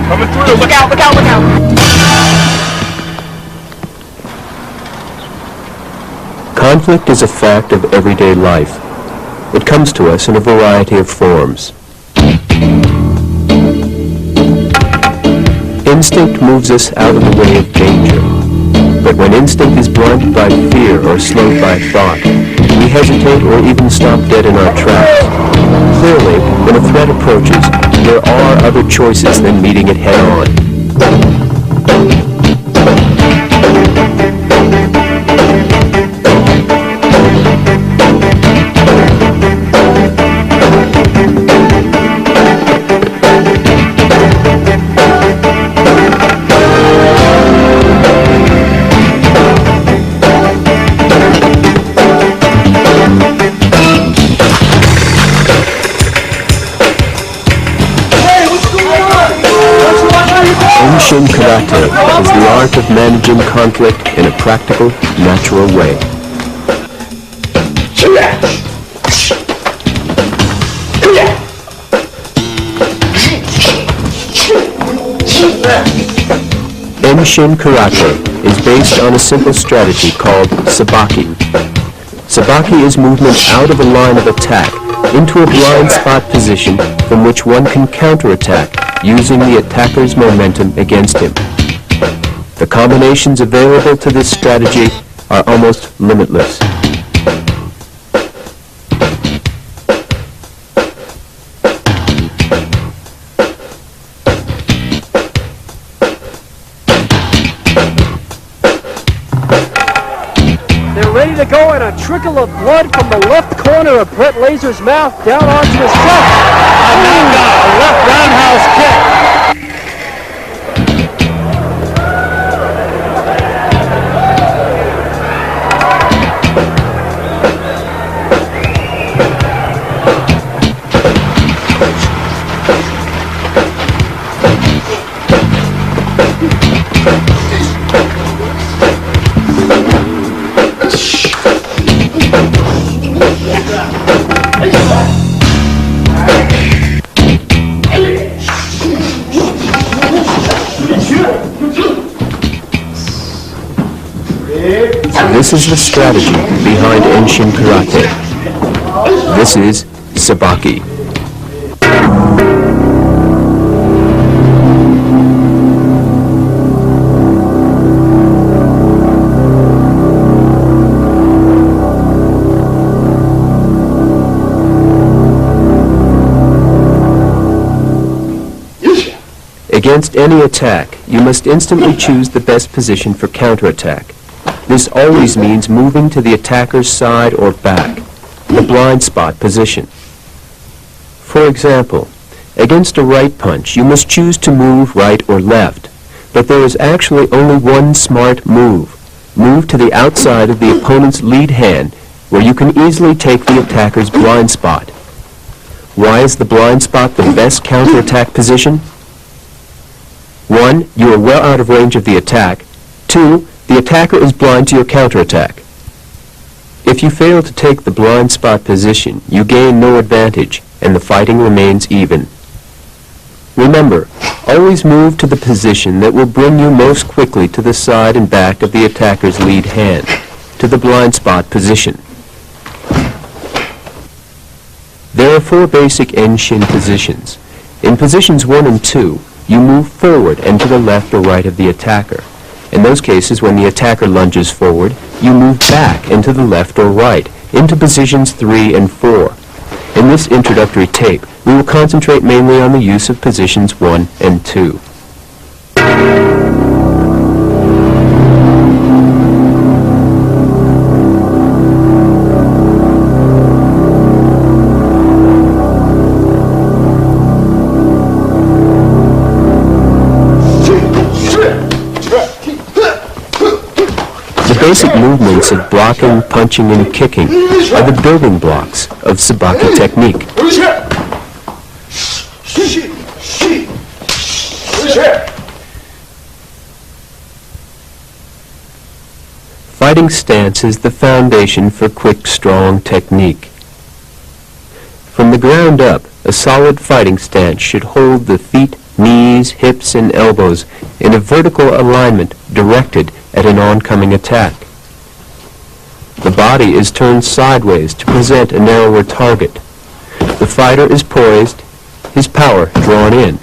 Coming through. Look out, look out, look out. Conflict is a fact of everyday life. It comes to us in a variety of forms. Instinct moves us out of the way of danger. But when instinct is blinded by fear or slowed by thought, we hesitate or even stop dead in our tracks. Clearly, when a threat approaches, there are other choices than meeting it head-on. Enshin Karate is the art of managing conflict in a practical, natural way. Enshin Karate is based on a simple strategy called Sabaki. Sabaki is movement out of a line of attack into a blind spot position from which one can counterattack using the attacker's momentum against him. The combinations available to this strategy are almost limitless. They're ready to go, and a trickle of blood from the left corner of Brett Laser's mouth down onto his chest. A left roundhouse kick. This is the strategy behind Enshin Karate. This is Sabaki. Against any attack, you must instantly choose the best position for counterattack. This always means moving to the attacker's side or back, the blind spot position. For example, against a right punch, you must choose to move right or left, but there is actually only one smart move. Move to the outside of the opponent's lead hand, where you can easily take the attacker's blind spot. Why is the blind spot the best counterattack position? 1. You are well out of range of the attack. 2. The attacker is blind to your counterattack. If you fail to take the blind spot position, you gain no advantage, and the fighting remains even. Remember, always move to the position that will bring you most quickly to the side and back of the attacker's lead hand, to the blind spot position. There are 4 basic Enshin positions. In positions 1 and 2, you move forward and to the left or right of the attacker. In those cases, when the attacker lunges forward, you move back and to the left or right, into positions 3 and 4. In this introductory tape, we will concentrate mainly on the use of positions 1 and 2. The basic movements of blocking, punching, and kicking are the building blocks of Sabaki technique. Fighting stance is the foundation for quick, strong technique. From the ground up, a solid fighting stance should hold the feet, knees, hips, and elbows in a vertical alignment directed at an oncoming attack. The body is turned sideways to present a narrower target. The fighter is poised, his power drawn in.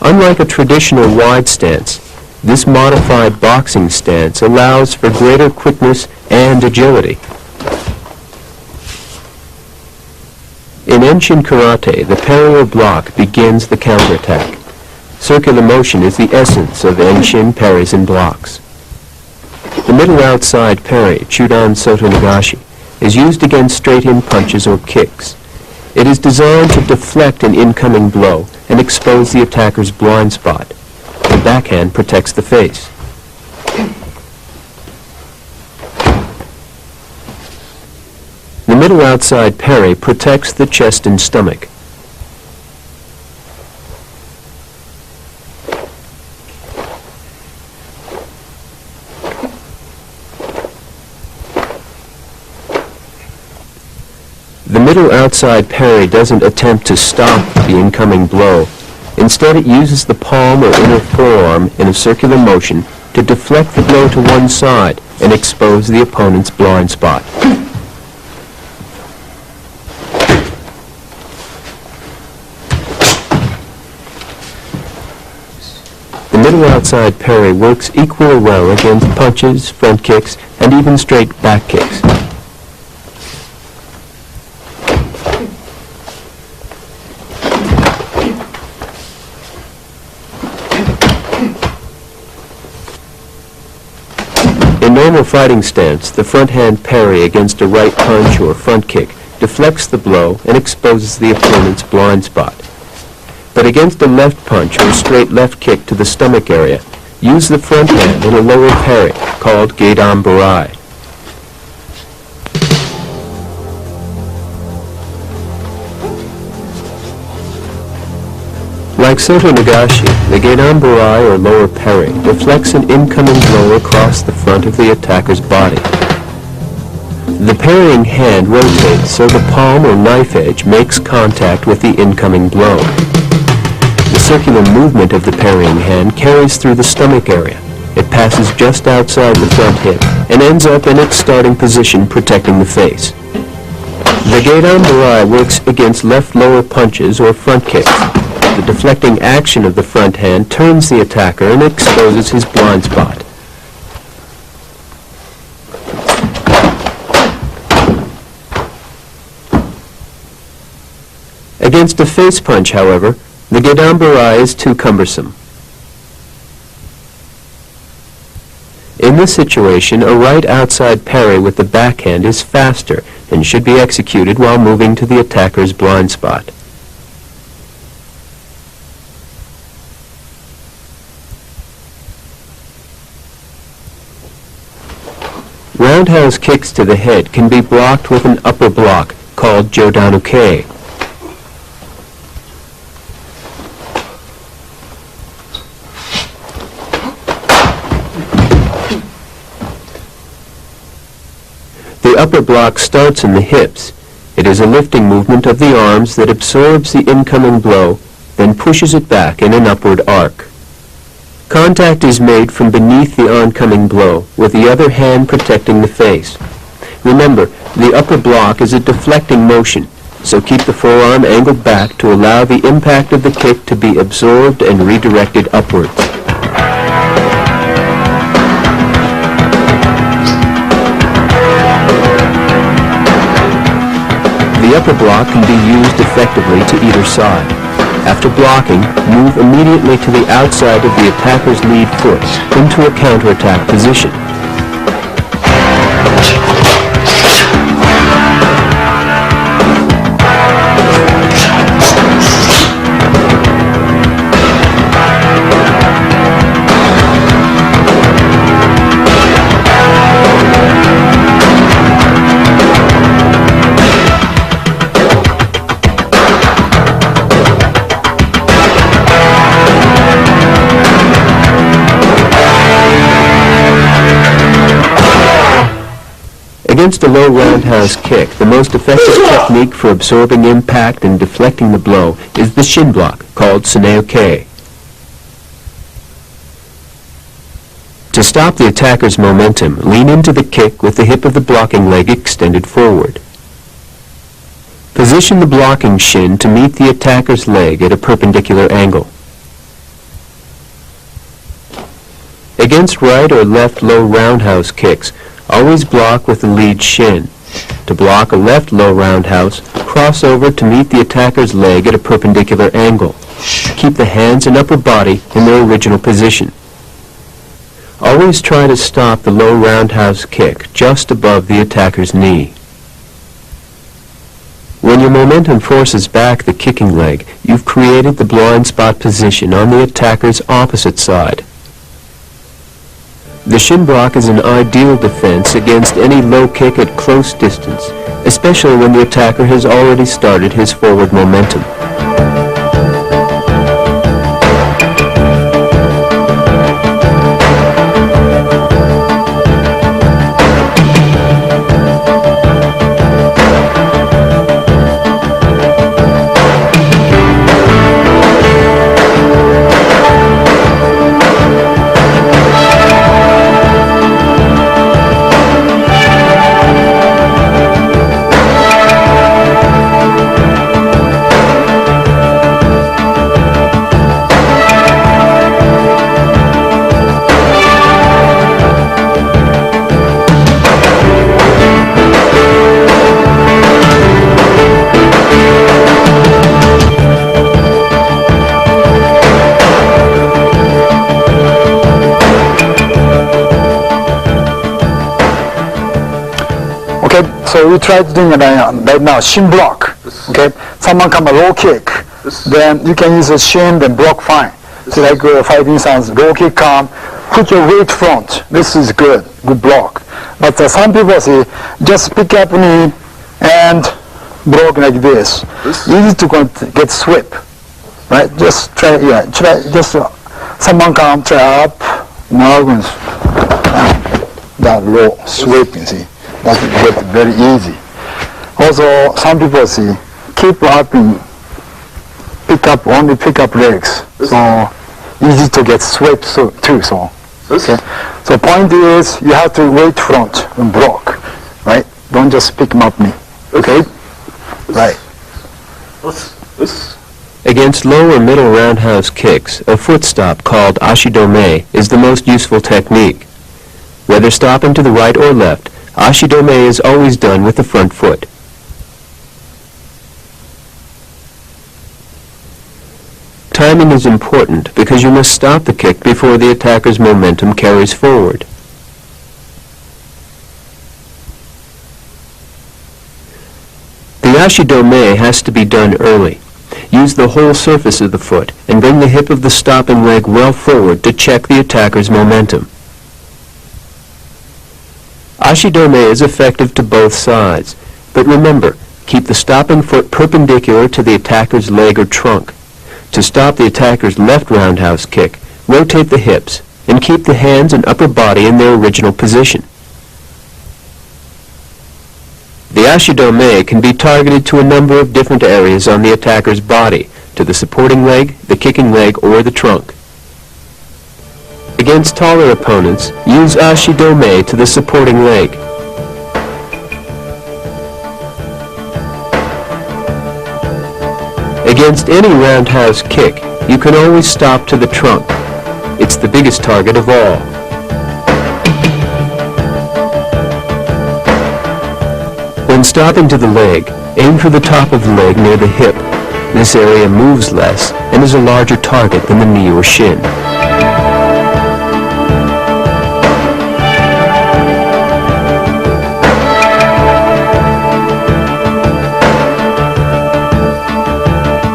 Unlike a traditional wide stance, this modified boxing stance allows for greater quickness and agility. In Enshin Karate, the parry or block begins the counterattack. Circular motion is the essence of Enshin parries and blocks. The middle outside parry, Chudan Soto Nagashi, is used against straight-in punches or kicks. It is designed to deflect an incoming blow and expose the attacker's blind spot. The backhand protects the face. The middle outside parry protects the chest and stomach. The middle outside parry doesn't attempt to stop the incoming blow. Instead, it uses the palm or inner forearm in a circular motion to deflect the blow to one side and expose the opponent's blind spot. The middle outside parry works equally well against punches, front kicks, and even straight back kicks. In normal fighting stance, the front hand parry against a right punch or front kick deflects the blow and exposes the opponent's blind spot. But against a left punch or a straight left kick to the stomach area, use the front hand in a lower parry called Gedan Barai. Like Soto Nagashi, the Gedan Barai or lower parry deflects an incoming blow across the front of the attacker's body. The parrying hand rotates so the palm or knife edge makes contact with the incoming blow. The circular movement of the parrying hand carries through the stomach area. It passes just outside the front hip and ends up in its starting position protecting the face. The Gedan Barai works against left lower punches or front kicks. The deflecting action of the front hand turns the attacker and exposes his blind spot. Against a face punch, however, the Gedan Barai is too cumbersome. In this situation, a right outside parry with the backhand is faster and should be executed while moving to the attacker's blind spot. Roundhouse kicks to the head can be blocked with an upper block called Jodanuke. The upper block starts in the hips. It is a lifting movement of the arms that absorbs the incoming blow, then pushes it back in an upward arc. Contact is made from beneath the oncoming blow, with the other hand protecting the face. Remember, the upper block is a deflecting motion, so keep the forearm angled back to allow the impact of the kick to be absorbed and redirected upwards. The upper block can be used effectively to either side. After blocking, move immediately to the outside of the attacker's lead foot into a counterattack position. Against a low roundhouse kick, the most effective technique for absorbing impact and deflecting the blow is the shin block, called suneoke. To stop the attacker's momentum, lean into the kick with the hip of the blocking leg extended forward. Position the blocking shin to meet the attacker's leg at a perpendicular angle. Against right or left low roundhouse kicks, always block with the lead shin. To block a left low roundhouse, cross over to meet the attacker's leg at a perpendicular angle. Keep the hands and upper body in their original position. Always try to stop the low roundhouse kick just above the attacker's knee. When your momentum forces back the kicking leg, you've created the blind spot position on the attacker's opposite side. The shin block is an ideal defense against any low kick at close distance, especially when the attacker has already started his forward momentum. So we try to do it right now, shin block. Okay, someone come a low kick, then you can use a shin, then block fine. So like fighting sounds, low kick come, put your weight front. This is good block. But some people say, just pick up knee and block like this. Easy to get sweep, right? Just try, someone come, try up, now that low sweeping, see. That's very easy. Also, some people see keep up and only pick up legs. So easy to get swept too. So okay. So point is you have to wait front and block, right? Don't just pick them up knee. Okay, right. Against low or middle roundhouse kicks, a foot stop called ashidome is the most useful technique. Whether stopping to the right or left, ashidome is always done with the front foot. Timing is important because you must stop the kick before the attacker's momentum carries forward. The ashidome has to be done early. Use the whole surface of the foot and bring the hip of the stopping leg well forward to check the attacker's momentum. Ashidome is effective to both sides, but remember, keep the stopping foot perpendicular to the attacker's leg or trunk. To stop the attacker's left roundhouse kick, rotate the hips and keep the hands and upper body in their original position. The ashidome can be targeted to a number of different areas on the attacker's body, to the supporting leg, the kicking leg, or the trunk. Against taller opponents, use ashidome to the supporting leg. Against any roundhouse kick, you can always stop to the trunk. It's the biggest target of all. When stopping to the leg, aim for the top of the leg near the hip. This area moves less and is a larger target than the knee or shin.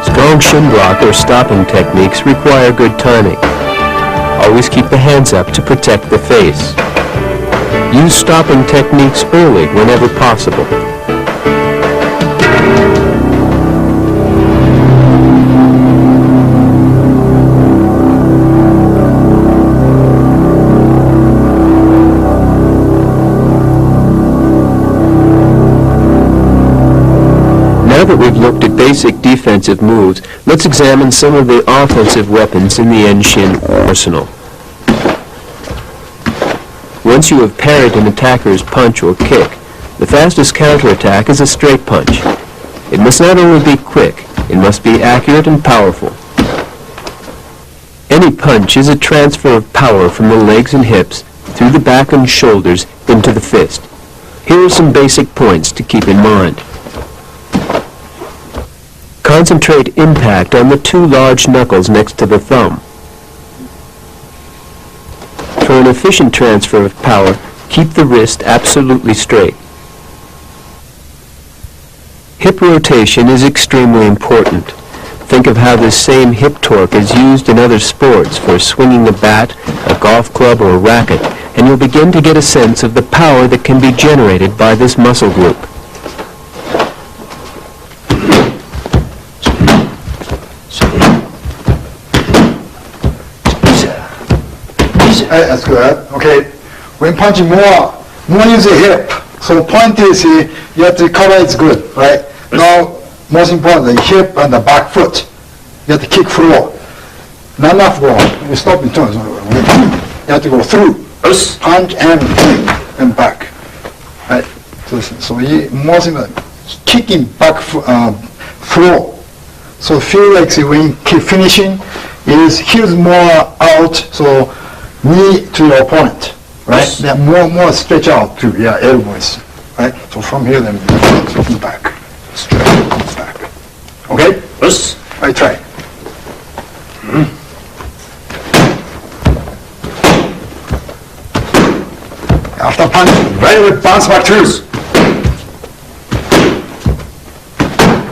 Strong shin block or stopping techniques require good timing. Always keep the hands up to protect the face. Use stopping techniques early whenever possible. that we've looked at basic defensive moves, let's examine some of the offensive weapons in the Enshin arsenal. Once you have parried an attacker's punch or kick, the fastest counterattack is a straight punch. It must not only be quick, it must be accurate and powerful. Any punch is a transfer of power from the legs and hips through the back and shoulders into the fist. Here are some basic points to keep in mind. Concentrate impact on the two large knuckles next to the thumb. For an efficient transfer of power, keep the wrist absolutely straight. Hip rotation is extremely important. Think of how this same hip torque is used in other sports for swinging a bat, a golf club, or a racket, and you'll begin to get a sense of the power that can be generated by this muscle group. That's good. Okay. When punching more use the hip. So point is you have to cover it's good, right? Now, most important, the hip and the back foot. You have to kick floor. Not enough go. You stop in turn. You have to go through. Punch and kick and back. Right? So you most important, kicking back floor. So feel like when you keep finishing, is heels more out. So knee to your opponent, right? They're more stretch out too, elbows, right? So from here, then front, back, straight, back. Okay? Yes. I try. After punch, very good, bounce back twos.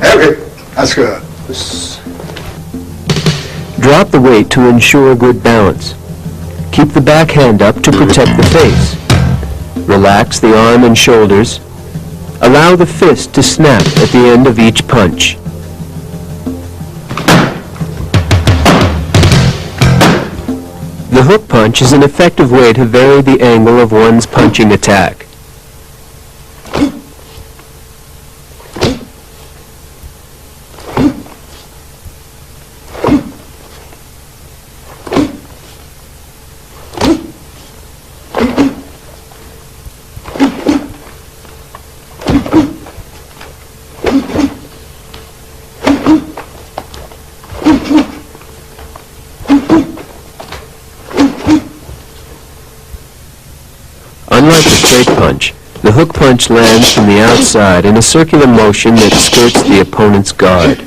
Okay, that's good. Drop the weight to ensure good balance. Keep the back hand up to protect the face. Relax the arm and shoulders. Allow the fist to snap at the end of each punch. The hook punch is an effective way to vary the angle of one's punching attack. Unlike the straight punch, the hook punch lands from the outside in a circular motion that skirts the opponent's guard.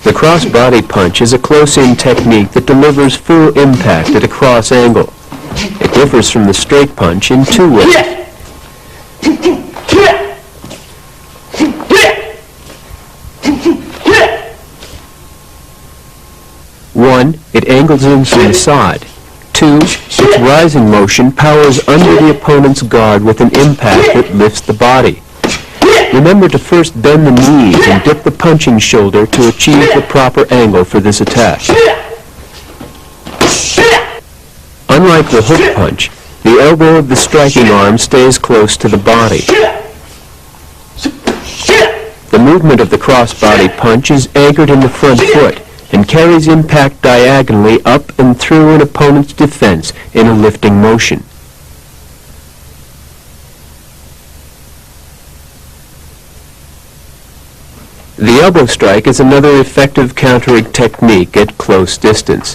The cross-body punch is a close-in technique that delivers full impact at a cross angle. It differs from the straight punch in two ways. One, it angles in from the side. Two, its rising motion powers under the opponent's guard with an impact that lifts the body. Remember to first bend the knees and dip the punching shoulder to achieve the proper angle for this attack. Unlike the hook punch, the elbow of the striking arm stays close to the body. The movement of the cross-body punch is anchored in the front foot and carries impact diagonally up and through an opponent's defense in a lifting motion. The elbow strike is another effective countering technique at close distance.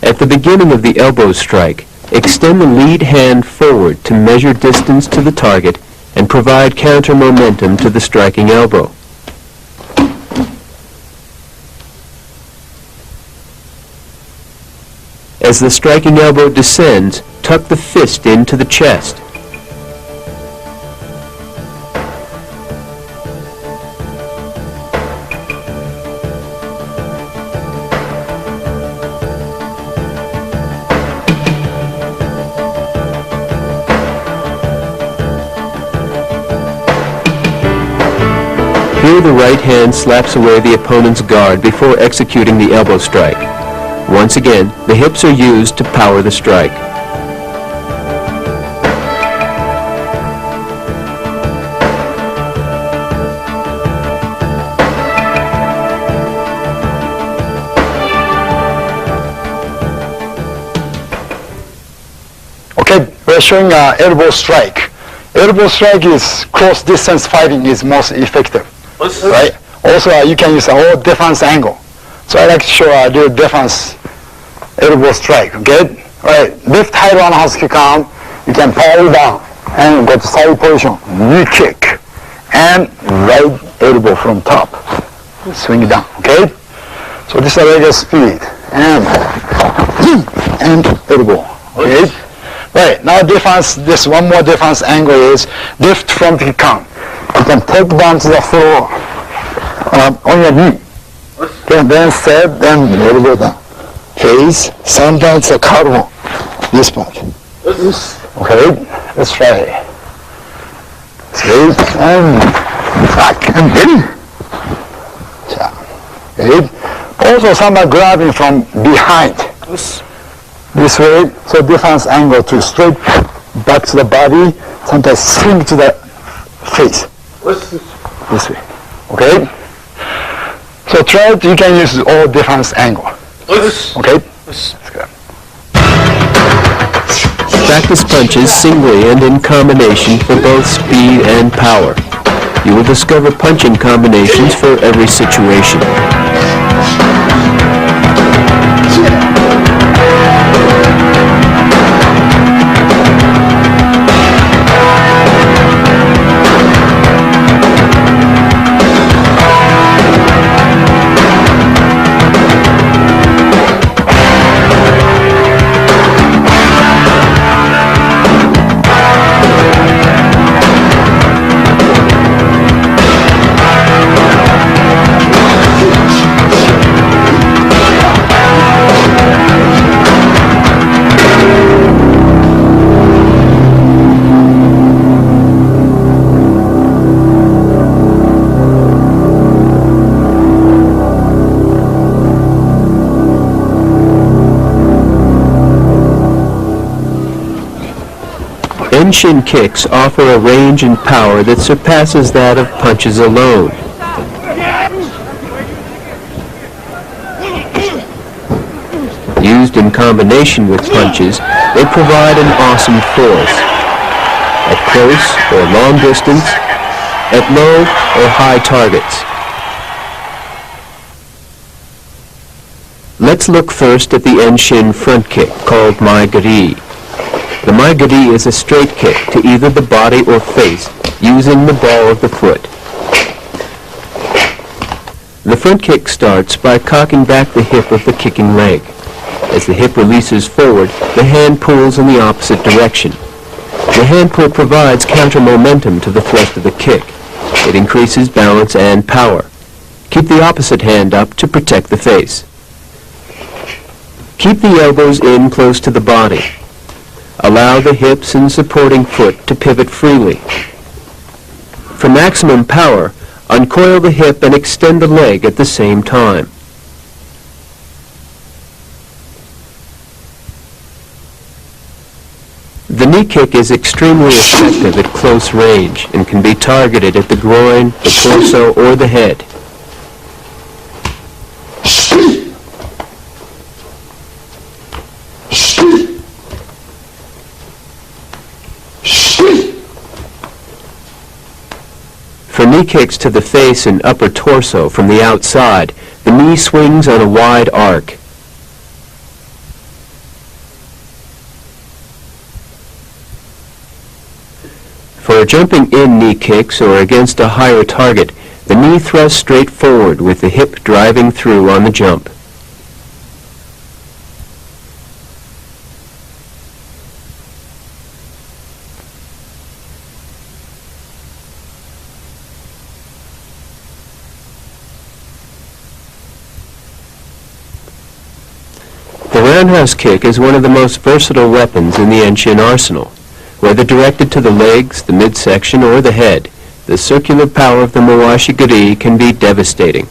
At the beginning of the elbow strike, extend the lead hand forward to measure distance to the target and provide counter momentum to the striking elbow. As the striking elbow descends, tuck the fist into the chest. the right hand slaps away the opponent's guard before executing the elbow strike. Once again, the hips are used to power the strike. Okay, we're showing elbow strike. Elbow strike is close distance fighting is most effective, right? Also, you can use a whole defense angle. So I like to show a little defense elbow strike. Okay, right? Left high roundhouse kick arm. You can power down and go to side position, knee kick, and right elbow from top. Swing it down. Okay. So this is a regular speed and elbow. Okay. Right, now defense, this one more defense angle is lift from the count. You can take down to the floor on your knee. Okay, then step, then elbow down. Face, sometimes a carbo. This part. Okay, let's try. Straight and back and in. Okay. Also somebody grabbing from behind. This way, so defense angle to straight back to the body, sometimes swing to the face. This way. Okay? So try it, you can use all defense angle. Okay? That's good. Practice punches singly and in combination for both speed and power. You will discover punching combinations for every situation. Shin kicks offer a range and power that surpasses that of punches alone. Used in combination with punches, they provide an awesome force. At close or long distance, at low or high targets. Let's look first at the Enshin front kick, called Mai-gari. The Mai-gari is a straight kick to either the body or face, using the ball of the foot. The front kick starts by cocking back the hip of the kicking leg. As the hip releases forward, the hand pulls in the opposite direction. The hand pull provides counter-momentum to the thrust of the kick. It increases balance and power. Keep the opposite hand up to protect the face. Keep the elbows in close to the body. Allow the hips and supporting foot to pivot freely. For maximum power, uncoil the hip and extend the leg at the same time. The knee kick is extremely effective at close range and can be targeted at the groin, the torso, or the head. For knee kicks to the face and upper torso from the outside, the knee swings on a wide arc. For jumping in knee kicks or against a higher target, the knee thrusts straight forward with the hip driving through on the jump. The roundhouse kick is one of the most versatile weapons in the Enshin arsenal. Whether directed to the legs, the midsection, or the head, The circular power of the mawashi-giri can be devastating.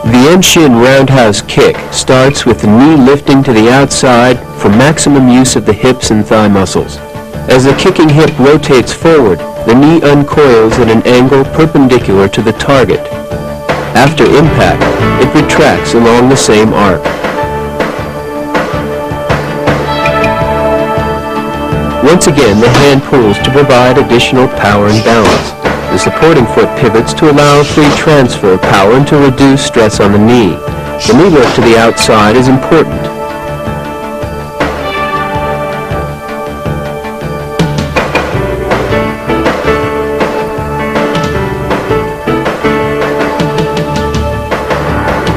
The Enshin roundhouse kick starts with the knee lifting to the outside for maximum use of the hips and thigh muscles. As the kicking hip rotates forward, the knee uncoils at an angle perpendicular to the target. After impact, it retracts along the same arc. Once again, the hand pulls to provide additional power and balance. The supporting foot pivots to allow free transfer of power and to reduce stress on the knee. The knee lift to the outside is important.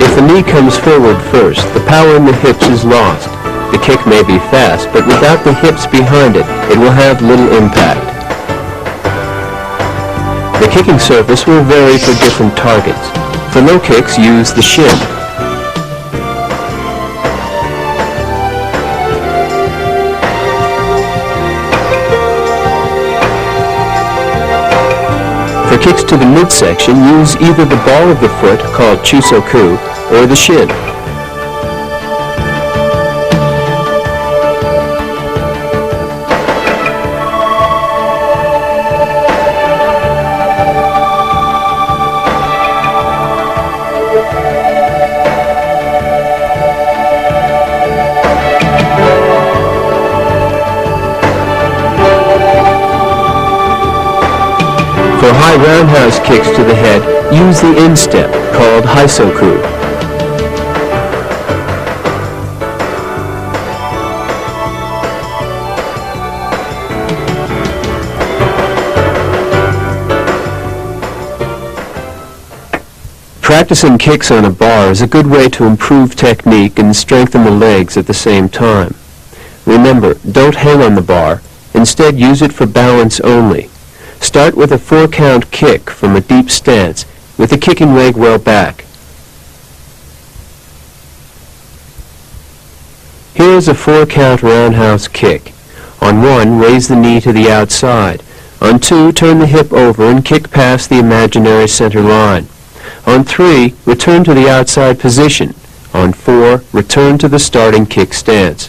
If the knee comes forward first, the power in the hips is lost. The kick may be fast, but without the hips behind it, it will have little impact. The kicking surface will vary for different targets. For low kicks, use the shin. For kicks to the midsection, use either the ball of the foot, called chusoku, or the shin. For high roundhouse kicks to the head, use the instep, called haisoku. Practicing kicks on a bar is a good way to improve technique and strengthen the legs at the same time. Remember, don't hang on the bar. Instead, use it for balance only. Start with a 4-count kick from a deep stance, with the kicking leg well back. Here is a 4-count roundhouse kick. On 1, raise the knee to the outside. On 2, turn the hip over and kick past the imaginary center line. On 3, return to the outside position. On 4, return to the starting kick stance.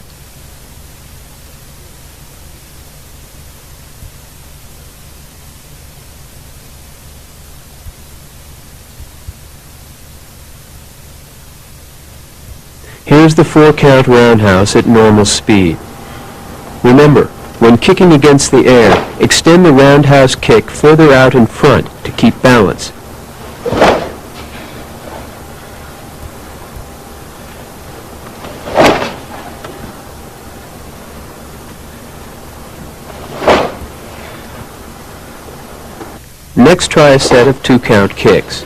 Here's the 4-count roundhouse at normal speed. Remember, when kicking against the air, extend the roundhouse kick further out in front to keep balance. Next, try a set of 2-count kicks.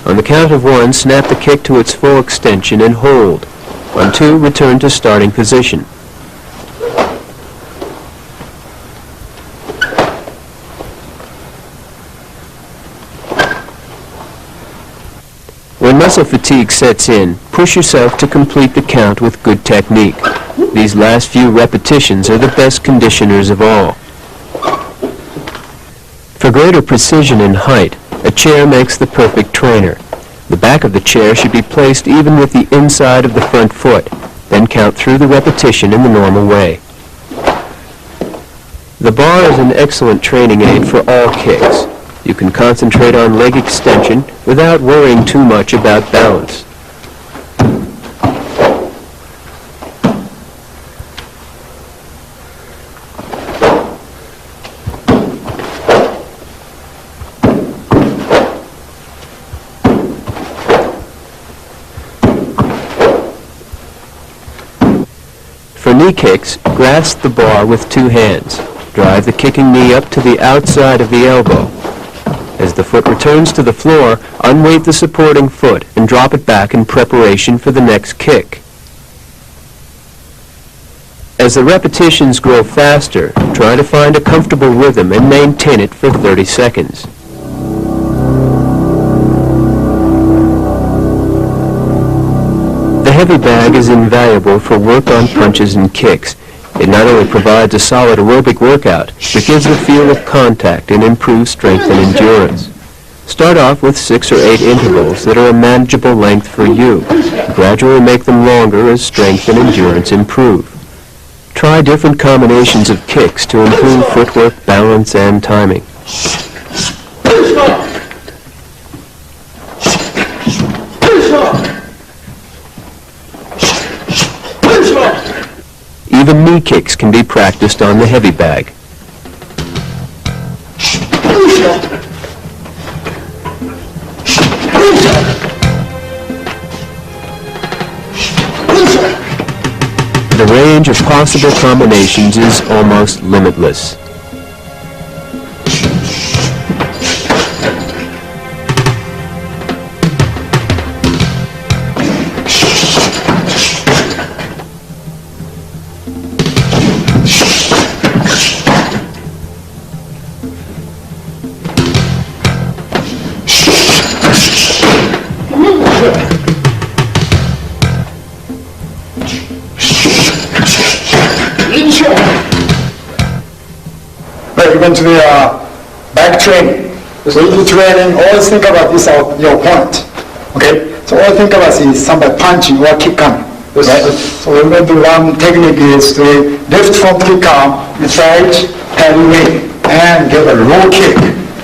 On the count of 1, snap the kick to its full extension and hold. On 2, return to starting position. When muscle fatigue sets in, push yourself to complete the count with good technique. These last few repetitions are the best conditioners of all. For greater precision and height, a chair makes the perfect trainer. The back of the chair should be placed even with the inside of the front foot, then count through the repetition in the normal way. The bar is an excellent training aid for all kicks. You can concentrate on leg extension without worrying too much about balance. For knee kicks, grasp the bar with 2 hands. Drive the kicking knee up to the outside of the elbow. As the foot returns to the floor, unweight the supporting foot and drop it back in preparation for the next kick. As the repetitions grow faster, try to find a comfortable rhythm and maintain it for 30 seconds. heavy bag is invaluable for work on punches and kicks. It not only provides a solid aerobic workout, but gives a feel of contact and improves strength and endurance. Start off with 6 or 8 intervals that are a manageable length for you. Gradually make them longer as strength and endurance improve. Try different combinations of kicks to improve footwork, balance, and timing. Even knee kicks can be practiced on the heavy bag. The range of possible combinations is almost limitless. Even to the back training. So if you training, always think about this your opponent. Okay? So all think about is somebody punching or kick coming. Right? So we're going to do one technique is the left front kick come, you try it, heavy weight, and give a low kick,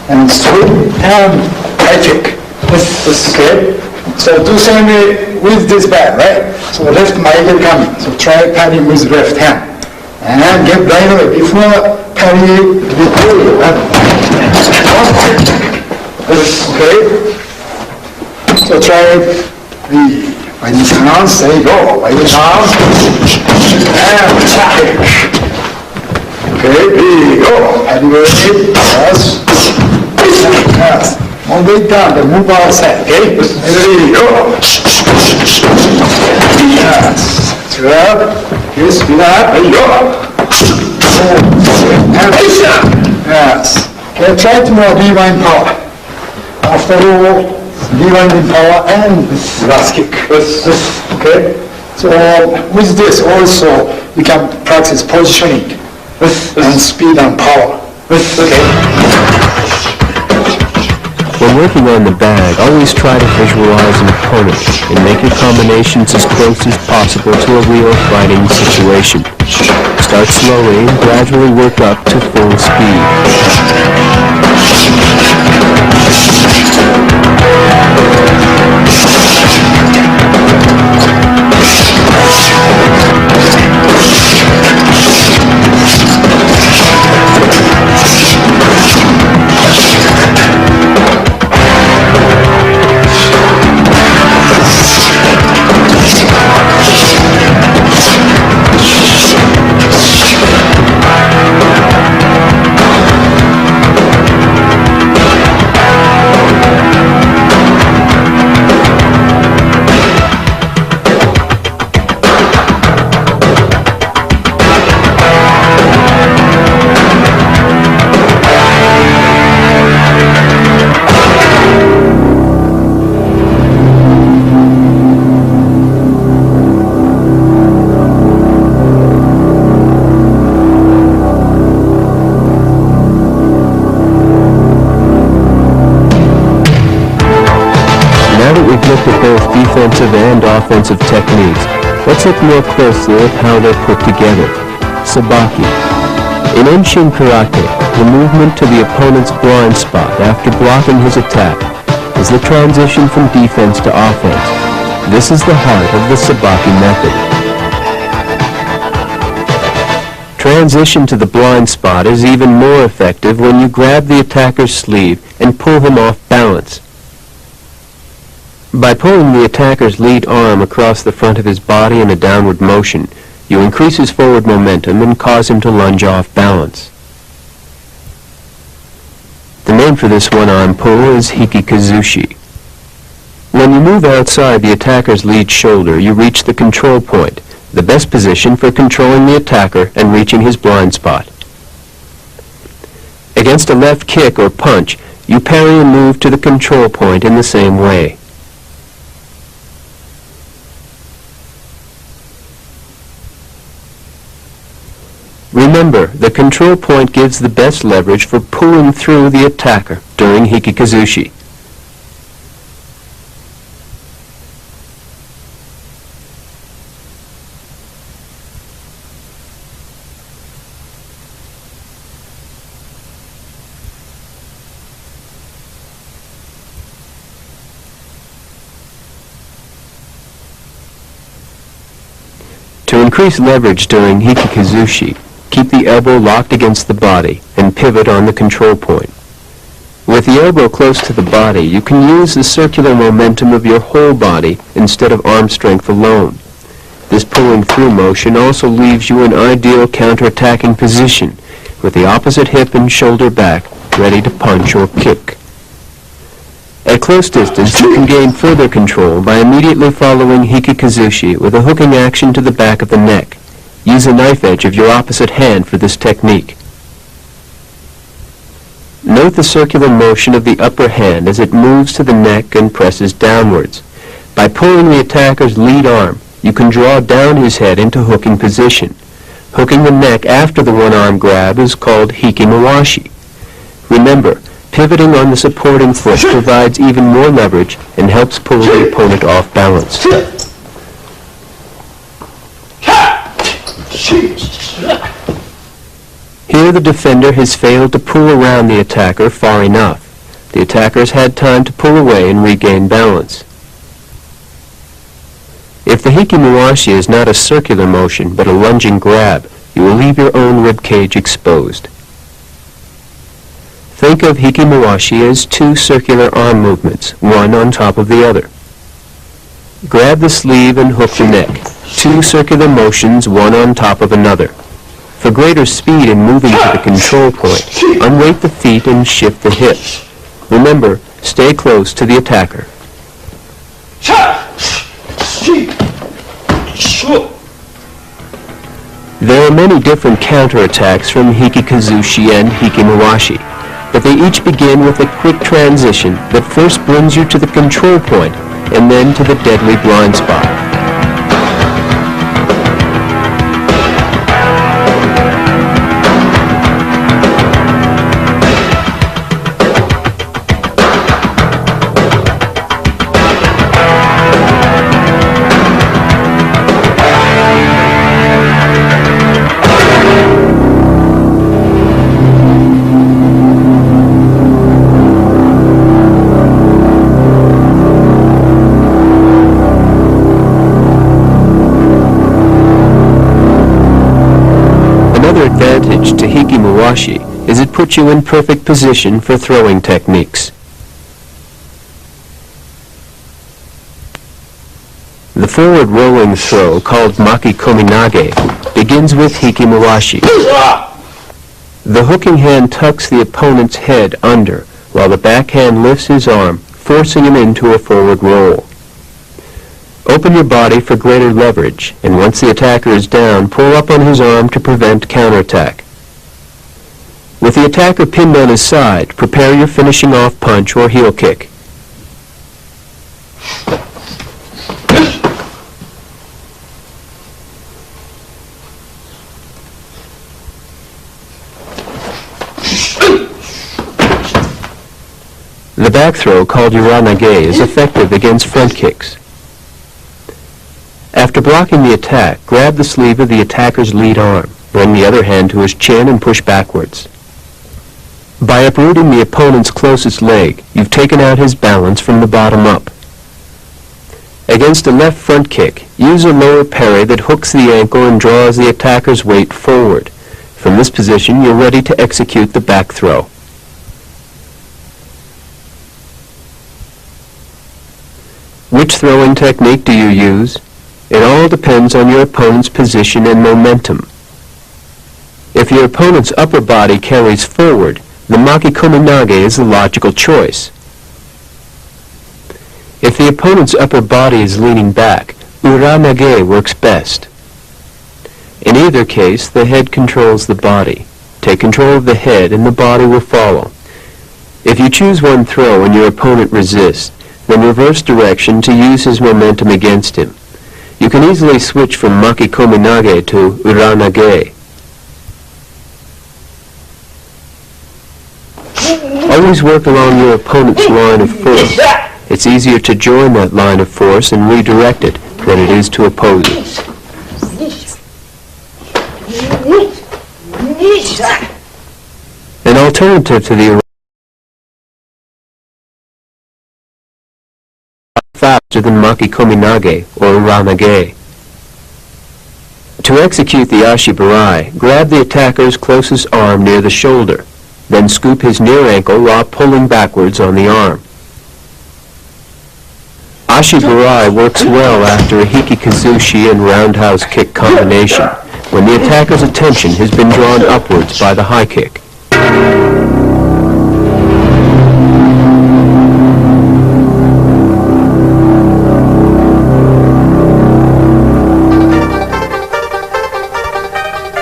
and sweep, and high kick. Okay? So do same way with this bag, right? So left middle coming. So try padding with left hand. And get right away before carry the ball. Okay. So try the by this arms, there you go. By this arms and kick. Okay, there you go. And you yes. Yes. One way down, then move outside, okay? There you go. Yes. Good. Yes, do that. There you go. And yes. Okay, try to more rewind power. After all, rewinding power and last kick. Okay? So with this also, you can practice positioning and speed and power. Okay? When working on the bag, always try to visualize an opponent and make your combinations as close as possible to a real fighting situation. Start slowly and gradually work up to full speed. Defensive and offensive techniques. Let's look more closely at how they're put together. Sabaki. In Enshin Karate, the movement to the opponent's blind spot after blocking his attack is the transition from defense to offense. This is the heart of the Sabaki method. Transition to the blind spot is even more effective when you grab the attacker's sleeve and pull him off balance. By pulling the attacker's lead arm across the front of his body in a downward motion, you increase his forward momentum and cause him to lunge off balance. The name for this one-arm pull is hikikazushi. When you move outside the attacker's lead shoulder, you reach the control point, the best position for controlling the attacker and reaching his blind spot. Against a left kick or punch, you parry and move to the control point in the same way. Remember, the control point gives the best leverage for pulling through the attacker during hikikazushi. To increase leverage during hikikazushi, keep the elbow locked against the body and pivot on the control point. With the elbow close to the body, you can use the circular momentum of your whole body instead of arm strength alone. This pulling through motion also leaves you in ideal counterattacking position, with the opposite hip and shoulder back, ready to punch or kick. At close distance, you can gain further control by immediately following hikikazushi with a hooking action to the back of the neck. Use the knife edge of your opposite hand for this technique. Note the circular motion of the upper hand as it moves to the neck and presses downwards. By pulling the attacker's lead arm, you can draw down his head into hooking position. Hooking the neck after the one-arm grab is called hikimawashi. Remember, pivoting on the supporting foot provides even more leverage and helps pull the opponent off balance. Here the defender has failed to pull around the attacker far enough. The attacker has had time to pull away and regain balance. If the hikimawashi is not a circular motion but a lunging grab, you will leave your own rib cage exposed. Think of hikimawashi as two circular arm movements, one on top of the other. Grab the sleeve and hook the neck, two circular motions, one on top of another. For greater speed in moving to the control point, unweight the feet and shift the hips. Remember, stay close to the attacker. There are many different counterattacks from hikikazushi and hikimawashi, but they each begin with a quick transition that first brings you to the control point and then to the deadly blind spot. Advantage to hikimawashi is it puts you in perfect position for throwing techniques. The forward rolling throw, called maki-komi-nage, begins with hikimawashi. The hooking hand tucks the opponent's head under, while the backhand lifts his arm, forcing him into a forward roll. Open your body for greater leverage, and once the attacker is down, pull up on his arm to prevent counterattack. With the attacker pinned on his side, prepare your finishing off punch or heel kick. The back throw, called uranage, is effective against front kicks. After blocking the attack, grab the sleeve of the attacker's lead arm, bring the other hand to his chin and push backwards. By uprooting the opponent's closest leg, you've taken out his balance from the bottom up. Against a left front kick, use a lower parry that hooks the ankle and draws the attacker's weight forward. From this position, you're ready to execute the back throw. Which throwing technique do you use? It all depends on your opponent's position and momentum. If your opponent's upper body carries forward, the maki-komi-nage is the logical choice. If the opponent's upper body is leaning back, uranage works best. In either case, the head controls the body. Take control of the head and the body will follow. If you choose one throw and your opponent resists, then reverse direction to use his momentum against him. You can easily switch from maki-komi-nage to uranage. Always work along your opponent's line of force. It's easier to join that line of force and redirect it than it is to oppose it. An alternative to the faster than Makikomi-nage or Uranage. To execute the Ashibarai, grab the attacker's closest arm near the shoulder, then scoop his near ankle while pulling backwards on the arm. Ashibarai works well after a hikikazushi and roundhouse kick combination, when the attacker's attention has been drawn upwards by the high kick.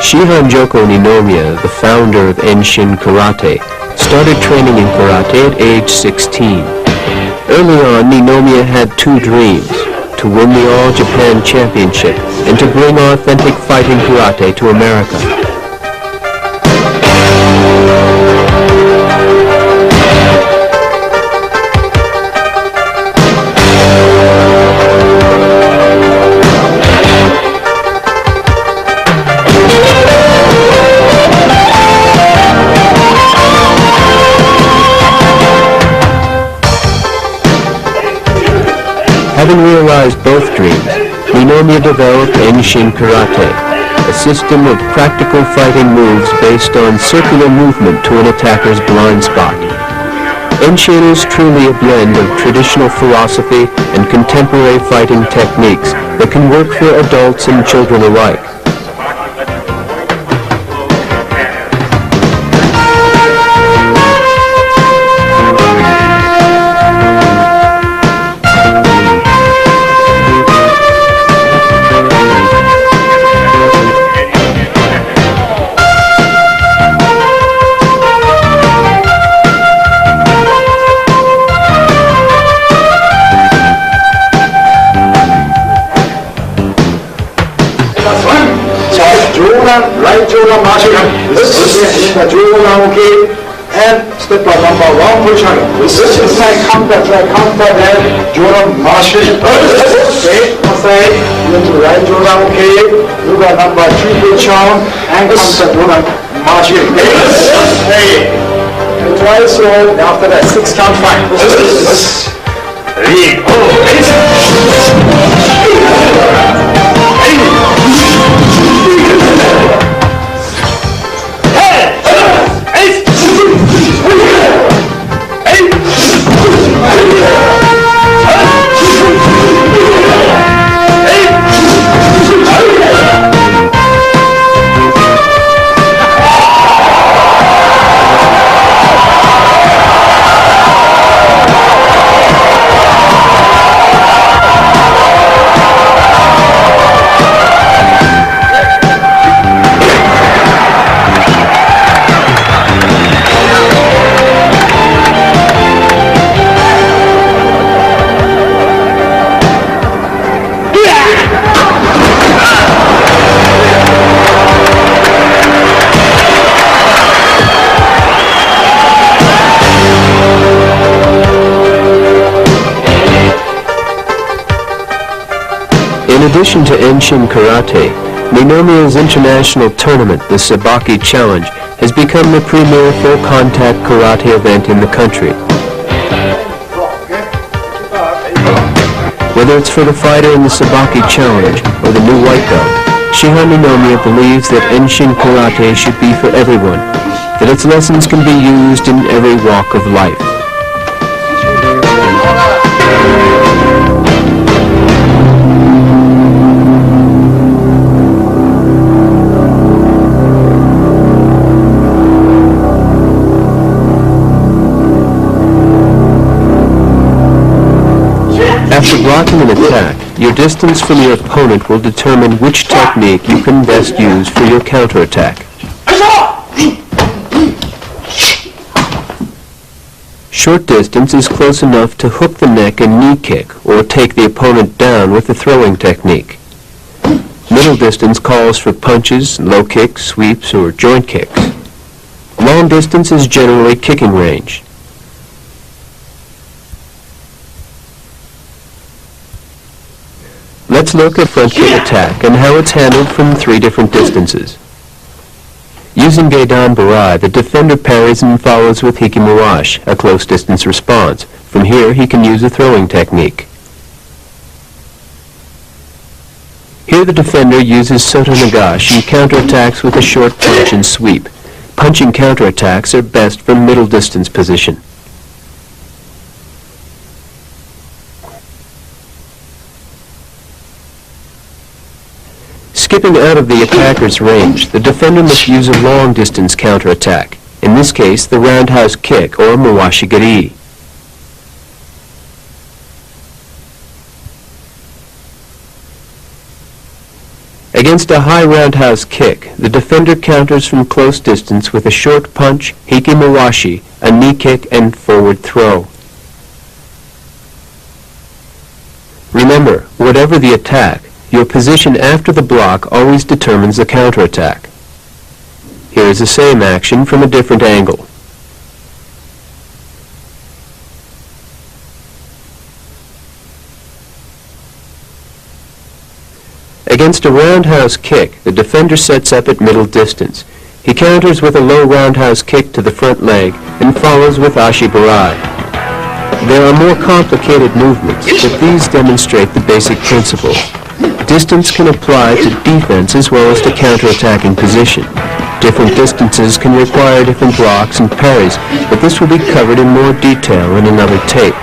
Shihan-joko Ninomiya, the founder of Enshin Karate, started training in karate at age 16. Early on, Ninomiya had two dreams: to win the All Japan Championship and to bring authentic fighting karate to America. Having realized both dreams, Ninomiya developed Enshin Karate, a system of practical fighting moves based on circular movement to an attacker's blind spot. Enshin is truly a blend of traditional philosophy and contemporary fighting techniques that can work for adults and children alike. Right shoulder marching, okay, and step by number one position. This is like counter, then shoulder marching. Okay, outside, into right shoulder, okay, look at number 2 position, and counter shoulder marching. Okay, and twice so after that 6 count 5. In addition to Enshin Karate, Ninomiya's international tournament, the Sabaki Challenge, has become the premier full-contact karate event in the country. Whether it's for the fighter in the Sabaki Challenge or the new white belt, Shihan Ninomiya believes that Enshin Karate should be for everyone, that its lessons can be used in every walk of life. After blocking an attack, your distance from your opponent will determine which technique you can best use for your counterattack. Short distance is close enough to hook the neck and knee kick or take the opponent down with the throwing technique. Middle distance calls for punches, low kicks, sweeps, or joint kicks. Long distance is generally kicking range. Let's look at front kick attack and how it's handled from 3 different distances. Using Geidan Barai, the defender parries and follows with Hikimuwashi, a close distance response. From here, he can use a throwing technique. Here the defender uses Soto Nagashi and counterattacks with a short punch and sweep. Punching counterattacks are best from middle distance position. Skipping out of the attacker's range, the defender must use a long-distance counterattack, in this case the roundhouse kick or Muwashi-giri. Against a high roundhouse kick, the defender counters from close distance with a short punch, Hikimuwashi, a knee kick, and forward throw. Remember, whatever the attack, your position after the block always determines the counterattack. Here is the same action from a different angle. Against a roundhouse kick, the defender sets up at middle distance. He counters with a low roundhouse kick to the front leg and follows with Ashibarai. There are more complicated movements, but these demonstrate the basic principle. Distance can apply to defense as well as to counterattacking position. Different distances can require different blocks and parries, but this will be covered in more detail in another tape.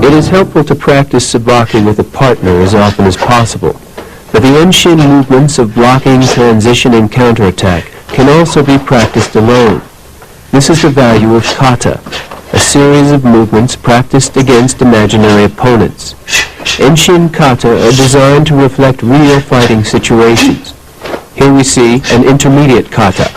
It is helpful to practice Sabaki with a partner as often as possible, but the Enshin movements of blocking, transition, and counterattack can also be practiced alone. This is the value of kata, a series of movements practiced against imaginary opponents. Enshin kata are designed to reflect real fighting situations. Here we see an intermediate kata.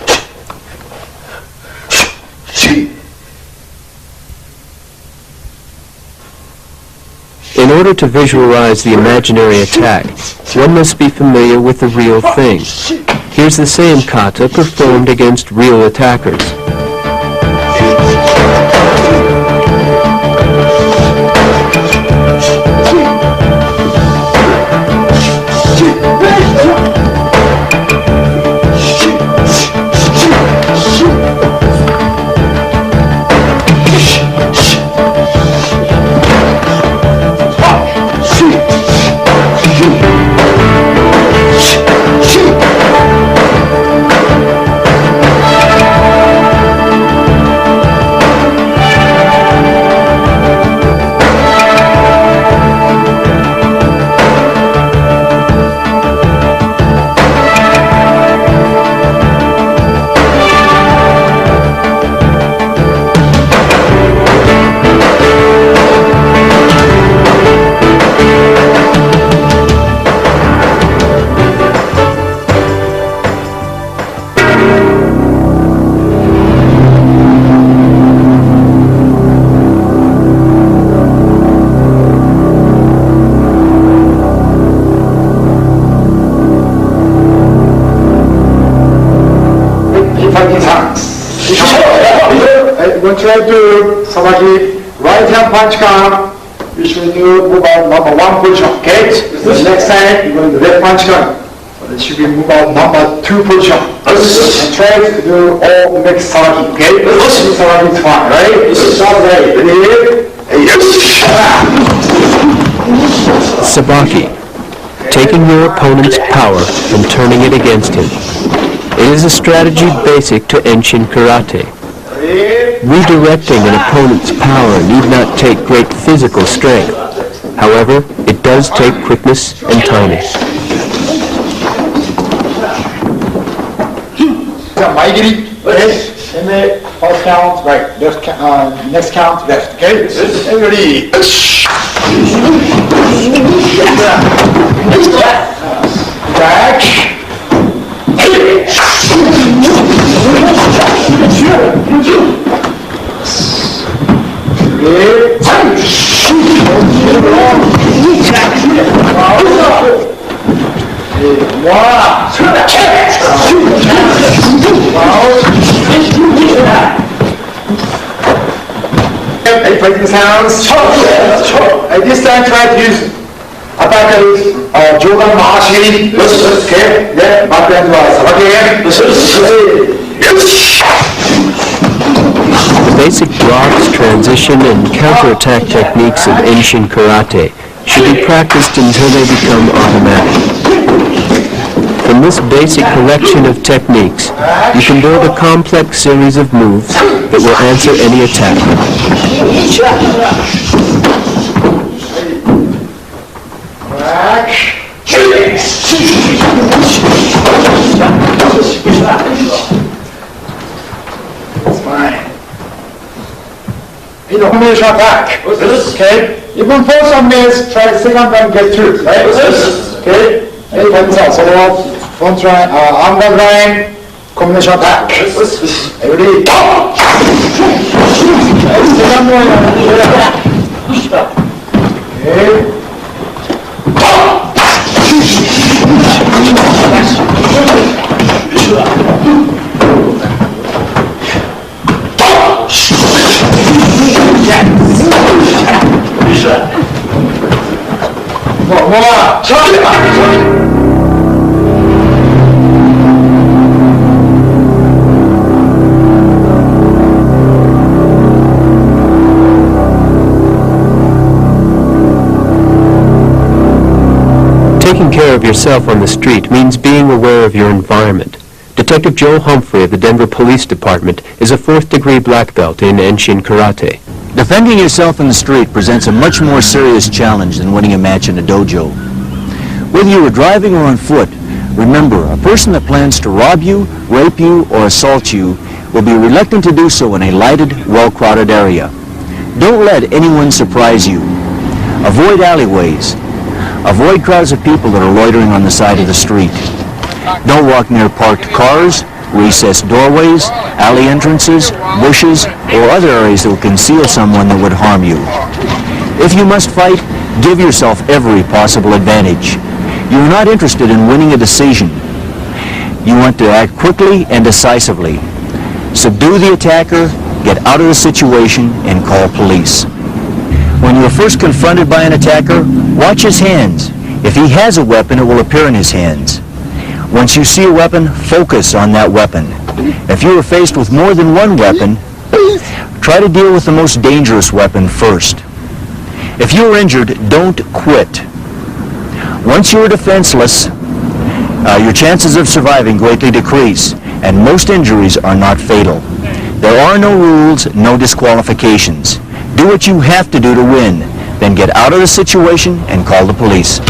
In order to visualize the imaginary attack, one must be familiar with the real thing. Here's the same kata performed against real attackers. When try to Sabaki right hand punch count, you should do move out number 1 position, okay? The next time you're going to left punch count. It should be move out number 2 position. And try to do all mixed Sabaki, okay? This Sabaki is fine, right? Start ready. Sabaki, taking your opponent's power and turning it against him. It is a strategy basic to Enshin Karate. Redirecting an opponent's power need not take great physical strength. However, it does take quickness and timing. In the first count, right, next count, left, okay? Ready. Back. Hey, fighting sounds. At this time, try to use attackers, Jogan Mahashi. Okay, yeah, back down to us. Okay, The basic blocks, transition, and counterattack techniques of Enshin karate should be practiced until they become automatic. From this basic collection of techniques, you can build a complex series of moves that will answer any attack. That's fine. You know, combination attack. Okay? Even for some minutes, try second time get through. Right? Okay? Hey, so one try, arm guard line, combination attack. Ready? Second one. Okay. Taking care of yourself on the street means being aware of your environment. Detective Joe Humphrey of the Denver Police Department is a 4th-degree black belt in Enshin karate. Defending yourself in the street presents a much more serious challenge than winning a match in a dojo. Whether you are driving or on foot, remember, a person that plans to rob you, rape you, or assault you will be reluctant to do so in a lighted, well-crowded area. Don't let anyone surprise you. Avoid alleyways. Avoid crowds of people that are loitering on the side of the street. Don't walk near parked cars, recessed doorways, alley entrances, bushes, or other areas that will conceal someone that would harm you. If you must fight, give yourself every possible advantage. You are not interested in winning a decision. You want to act quickly and decisively. Subdue the attacker, get out of the situation, and call police. When you are first confronted by an attacker, watch his hands. If he has a weapon, it will appear in his hands. Once you see a weapon, focus on that weapon. If you are faced with more than one weapon, try to deal with the most dangerous weapon first. If you are injured, don't quit. Once you are defenseless, your chances of surviving greatly decrease, and most injuries are not fatal. There are no rules, no disqualifications. Do what you have to do to win, then get out of the situation and call the police.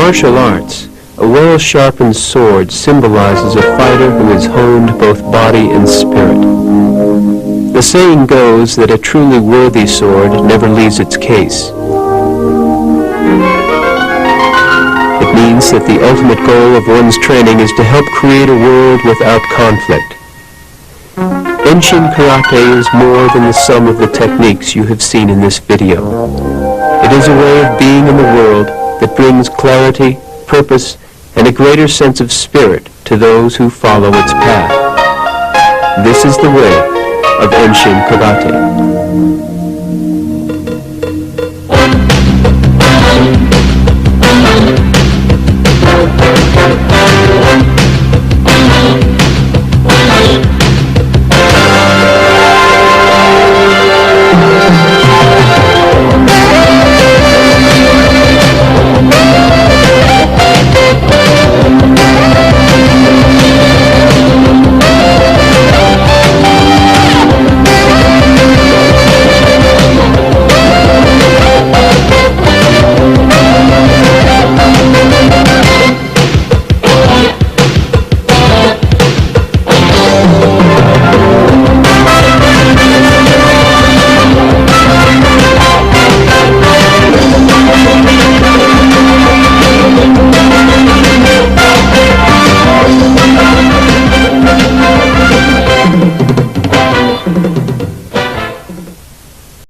Martial arts, a well-sharpened sword symbolizes a fighter who has honed both body and spirit. The saying goes that a truly worthy sword never leaves its case. It means that the ultimate goal of one's training is to help create a world without conflict. Enshin Karate is more than the sum of the techniques you have seen in this video. It is a way of being in the world that brings clarity, purpose, and a greater sense of spirit to those who follow its path. This is the way of Enshin Karate.